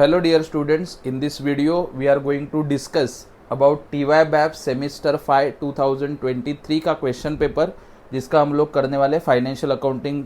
Hello dear students, in this video we are going to discuss about TYBAP semester 5 2023 का question paper जिसका हम लोग करने वाले फाइनेंशियल अकाउंटिंग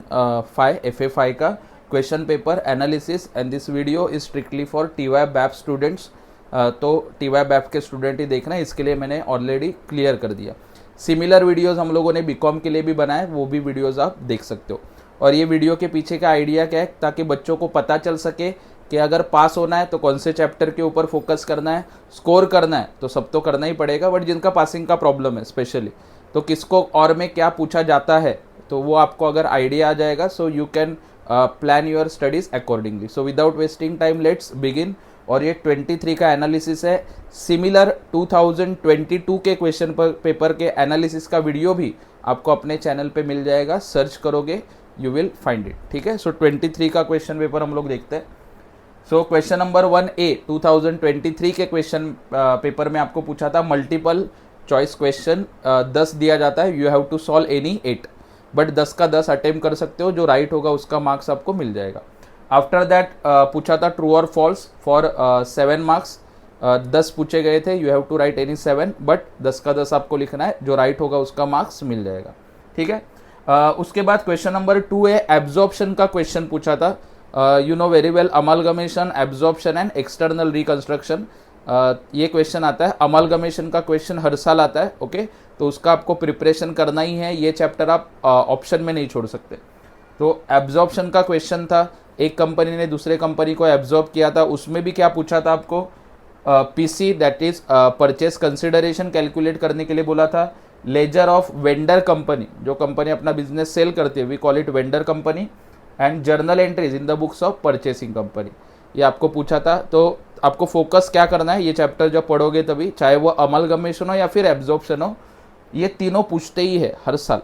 5 FA5 का question paper analysis and this video is strictly for TYBAP students. तो TYBAP के student ही देखना, इसके लिए मैंने ऑलरेडी क्लियर कर दिया। सिमिलर वीडियोज़ हम लोगों ने बीकॉम के लिए भी बनाए, वो भी वीडियोज़ आप देख सकते हो। और ये वीडियो के पीछे का आइडिया क्या है, ताकि बच्चों को पता चल सके कि अगर पास होना है तो कौन से चैप्टर के ऊपर फोकस करना है, स्कोर करना है तो सब तो करना ही पड़ेगा, बट जिनका पासिंग का प्रॉब्लम है स्पेशली तो किसको और में क्या पूछा जाता है तो वो आपको अगर आइडिया आ जाएगा, so you can plan your studies accordingly. So without wasting time let's begin. और ये 23 का एनालिसिस है। सिमिलर 2022 के क्वेश्चन पेपर के एनालिसिस का वीडियो भी आपको अपने चैनल पे मिल जाएगा, सर्च करोगे यू विल फाइंड इट। ठीक है, सो 23 का क्वेश्चन पेपर हम लोग देखते हैं। सो क्वेश्चन नंबर 1A 2023 के क्वेश्चन पेपर में आपको पूछा था मल्टीपल चॉइस क्वेश्चन 10 दिया जाता है, you have to solve any 8, but 10 का 10 अटेम्प्ट कर सकते हो, जो राइट होगा उसका मार्क्स आपको मिल जाएगा। आफ्टर दैट पूछा था ट्रू और फॉल्स फॉर 7 मार्क्स, 10 पूछे गए थे, you have to write any 7, but 10 का 10 आपको लिखना है, जो राइट होगा उसका मार्क्स मिल जाएगा। ठीक है, उसके बाद क्वेश्चन नंबर 2A एब्जॉर्प्शन का क्वेश्चन पूछा था। You know very well amalgamation, absorption and external reconstruction, ये क्वेश्चन आता है। अमलगमेशन का क्वेश्चन हर साल आता है, ओके तो उसका आपको प्रिपरेशन करना ही है, ये चैप्टर आप ऑप्शन में नहीं छोड़ सकते। तो एब्जॉर्प्शन का क्वेश्चन था, एक कंपनी ने दूसरे कंपनी को एब्जॉर्ब किया था, उसमें भी क्या पूछा था आपको, PC that is purchase consideration calculate करने के लिए बोला था। लेजर ऑफ वेंडर कंपनी, जो कंपनी अपना बिजनेस सेल करती है, we call it vendor company, and journal entries in the books of purchasing company, ये आपको पूछा था। तो आपको फोकस क्या करना है, ये चैप्टर जब पढ़ोगे तभी, चाहे वो अमलगमेशन हो या फिर एब्जॉर्प्शन हो, ये तीनों पूछते ही है हर साल।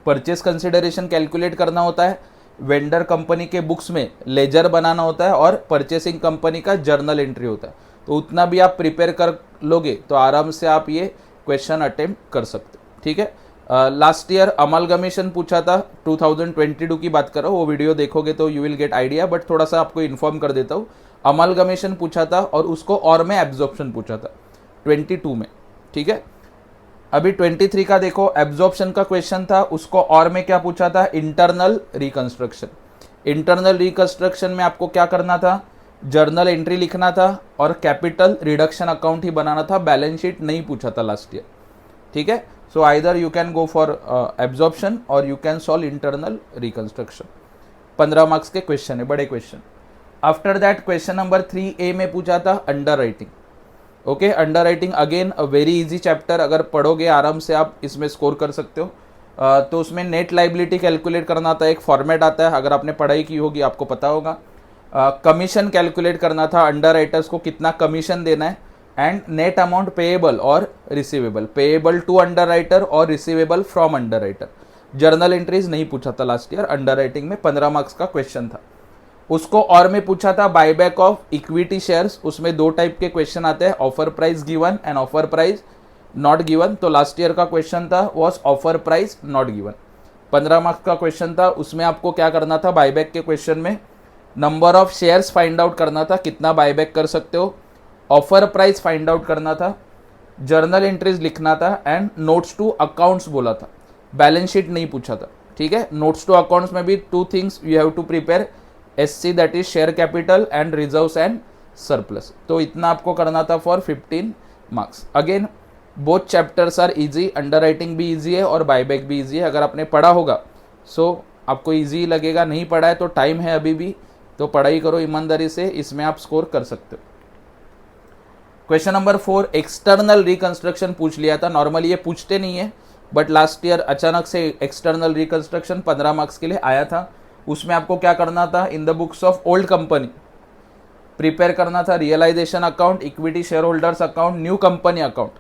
परचेस कंसिडरेशन कैलकुलेट करना होता है, वेंडर कंपनी के बुक्स में लेजर बनाना होता है, और परचेसिंग कंपनी का जर्नल एंट्री होता है। तो उतना भी आप प्रिपेयर कर लोगे तो आराम से आप ये क्वेश्चन अटेम्प्ट कर सकते हो। ठीक है, लास्ट ईयर अमलगमेशन पूछा था, 2022 की बात कर रहा हूँ, वो वीडियो देखोगे तो you will get idea, but थोड़ा सा आपको इन्फॉर्म कर देता हूँ। अमलगमेशन पूछा था और उसको और में एब्जॉर्प्शन पूछा था 22 में। ठीक है, अभी 23 का देखो, एब्जॉर्प्शन का क्वेश्चन था, उसको और में क्या पूछा था, इंटरनल रिकंस्ट्रक्शन। इंटरनल रिकंस्ट्रक्शन में आपको क्या करना था, जर्नल एंट्री लिखना था और कैपिटल रिडक्शन अकाउंट ही बनाना था, बैलेंस शीट नहीं पूछा था लास्ट ईयर। ठीक है, so either you can go for absorption और you can solve internal reconstruction. 15 marks के क्वेश्चन है, बड़े question. After that question number 3A में पूछा था underwriting. Okay, underwriting again a very easy chapter, अगर पढ़ोगे आराम से आप इसमें स्कोर कर सकते हो। तो उसमें नेट लाइबिलिटी कैलकुलेट करना आता है, एक फॉर्मेट आता है, अगर आपने पढ़ाई की होगी आपको पता होगा। कमीशन कैलकुलेट करना था, अंडर राइटर्स को कितना कमीशन देना है, एंड नेट अमाउंट पेएबल और receivable, payable to underwriter और receivable from underwriter. Journal entries नहीं पूछा था लास्ट ईयर, अंडर राइटिंग में 15 मार्क्स का क्वेश्चन था। उसको और में पूछा था बायबैक ऑफ इक्विटी शेयर्स, उसमें 2 टाइप के क्वेश्चन आते हैं, offer price given and offer price not given. तो लास्ट ईयर का क्वेश्चन था was offer price not given, 15 marks का क्वेश्चन था। उसमें आपको क्या करना था, बायबैक के क्वेश्चन में number of shares find out करना था, कितना बायबैक कर सकते हो, ऑफर प्राइस फाइंड आउट करना था, जर्नल एंट्रीज लिखना था, एंड नोट्स टू अकाउंट्स बोला था, बैलेंस शीट नहीं पूछा था। ठीक है, नोट्स टू अकाउंट्स में भी 2 things you have to prepare, SC that is share capital and reserves and surplus. तो इतना आपको करना था for 15 marks. Again both chapters are easy, underwriting भी इजी है और बायबैक भी इजी है। अगर आपने पढ़ा होगा सो आपको इजी लगेगा, नहीं पढ़ा है तो टाइम है अभी भी, तो पढ़ाई करो ईमानदारी से, इसमें आप स्कोर कर सकते हो। क्वेश्चन नंबर 4 एक्सटर्नल रिकंस्ट्रक्शन पूछ लिया था, नॉर्मली ये पूछते नहीं है, बट लास्ट ईयर अचानक से एक्सटर्नल रिकंस्ट्रक्शन 15 मार्क्स के लिए आया था। उसमें आपको क्या करना था, in the books of old company prepare करना था, realisation account, equity shareholders account, new company account,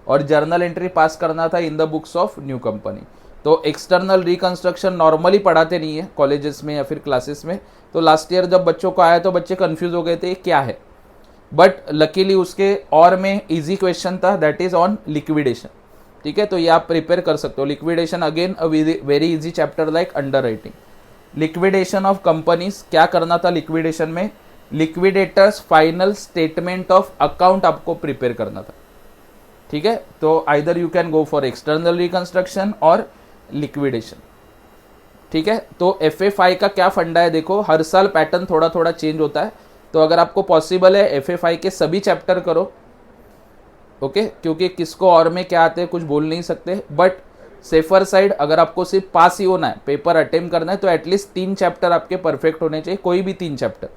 और जर्नल एंट्री पास करना था in the books of new company. तो एक्सटर्नल रिकंस्ट्रक्शन नॉर्मली पढ़ाते नहीं है कॉलेजेस में या फिर क्लासेस में, तो लास्ट ईयर जब बच्चों को आया तो बच्चे कंफ्यूज हो गए थे क्या है, बट लकीली उसके और में इजी क्वेश्चन था, दैट इज ऑन लिक्विडेशन। ठीक है, तो ये आप प्रिपेयर कर सकते हो। Liquidation again a very easy chapter like under writing. Liquidation of companies क्या करना था लिक्विडेशन में, liquidators final statement of account आपको प्रिपेयर करना था, ठीक है। तो either you can go for external reconstruction और लिक्विडेशन, ठीक है। तो FA5 का क्या फंडा है, देखो हर साल पैटर्न थोड़ा थोड़ा चेंज होता है। तो अगर आपको पॉसिबल है FA5 के सभी चैप्टर करो, ओके, क्योंकि किसको और में क्या आते हैं कुछ बोल नहीं सकते, बट सेफर साइड अगर आपको सिर्फ पास ही होना है, पेपर अटेम्प्ट करना है, तो एटलीस्ट 3 चैप्टर आपके परफेक्ट होने चाहिए, कोई भी 3 चैप्टर।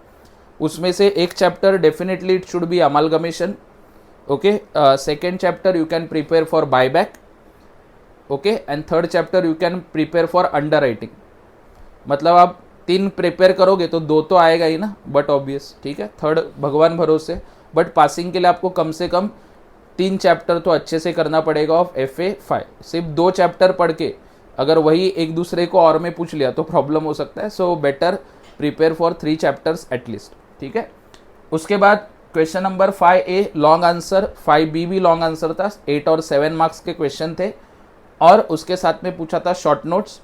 उसमें से एक chapter definitely it should be amalgamation, okay. Second chapter you can prepare for buyback, okay, and third chapter you can prepare for under writing. मतलब आप 3 प्रिपेयर करोगे तो 2 तो आएगा ही ना, बट ऑब्वियस, ठीक है। थर्ड भगवान भरोसे, बट पासिंग के लिए आपको कम से कम 3 चैप्टर तो अच्छे से करना पड़ेगा ऑफ FA5। सिर्फ 2 चैप्टर पढ़ के अगर वही एक दूसरे को और में पूछ लिया तो प्रॉब्लम हो सकता है। So better prepare for 3 chapters at least, ठीक है। उसके बाद question number 5A long answer, 5B भी लॉन्ग आंसर था, 8 और 7 मार्क्स के क्वेश्चन थे। और उसके साथ में पूछा था शॉर्ट नोट्स,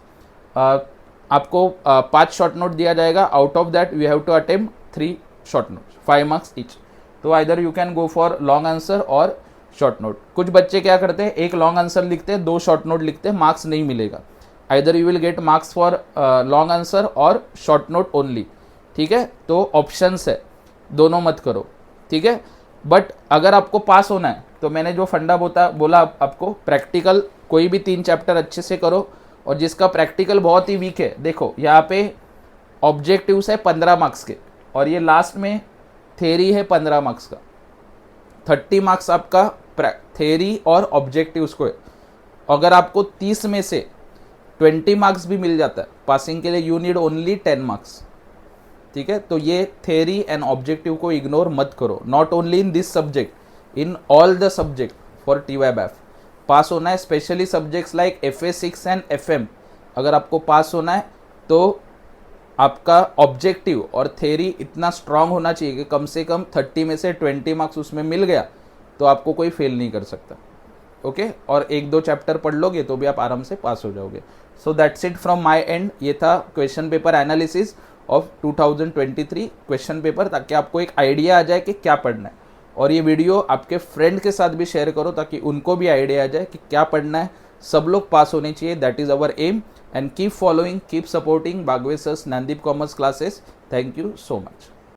आपको 5 शॉर्ट नोट दिया जाएगा, out of that we have to attempt 3 short notes, 5 marks each. तो either you can go for long answer और शॉर्ट नोट। कुछ बच्चे क्या करते हैं, एक लॉन्ग आंसर लिखते हैं, 2 शॉर्ट नोट लिखते हैं, मार्क्स नहीं मिलेगा। Either you will get marks for long answer और शॉर्ट नोट ओनली, ठीक है। तो ऑप्शंस है, दोनों मत करो, ठीक है। बट अगर आपको पास होना है तो मैंने जो फंडा बोला आपको, प्रैक्टिकल कोई भी 3 चैप्टर अच्छे से करो। और जिसका प्रैक्टिकल बहुत ही वीक है, देखो यहाँ पे ऑब्जेक्टिव्स है 15 मार्क्स के, और ये लास्ट में थेरी है 15 मार्क्स का। 30 मार्क्स आपका थेरी और ऑब्जेक्टिव्स को है। अगर आपको 30 में से 20 मार्क्स भी मिल जाता है पासिंग के लिए, यू नीड ओनली 10 मार्क्स, ठीक है। तो ये थेरी एंड ऑब्जेक्टिव को इग्नोर मत करो, not only in this subject, in all the subject for TYBAF पास होना है, specially subjects like FA6 and FM। अगर आपको पास होना है तो आपका ऑब्जेक्टिव और थेरी इतना स्ट्रांग होना चाहिए कि कम से कम 30 में से 20 मार्क्स उसमें मिल गया तो आपको कोई फेल नहीं कर सकता, ओके। और 1-2 चैप्टर पढ़ लोगे तो भी आप आराम से पास हो जाओगे। So that's it from my and. ये था question paper analysis of 2023 question paper, ताकि आपको एक आइडिया आ जाए कि क्या पढ़ना है। और ये वीडियो आपके फ्रेंड के साथ भी शेयर करो ताकि उनको भी आइडिया आ जाए कि क्या पढ़ना है। सब लोग पास होने चाहिए, that is our aim. And keep following, keep supporting बागवे sir's Nandeep commerce classes. Thank you so much.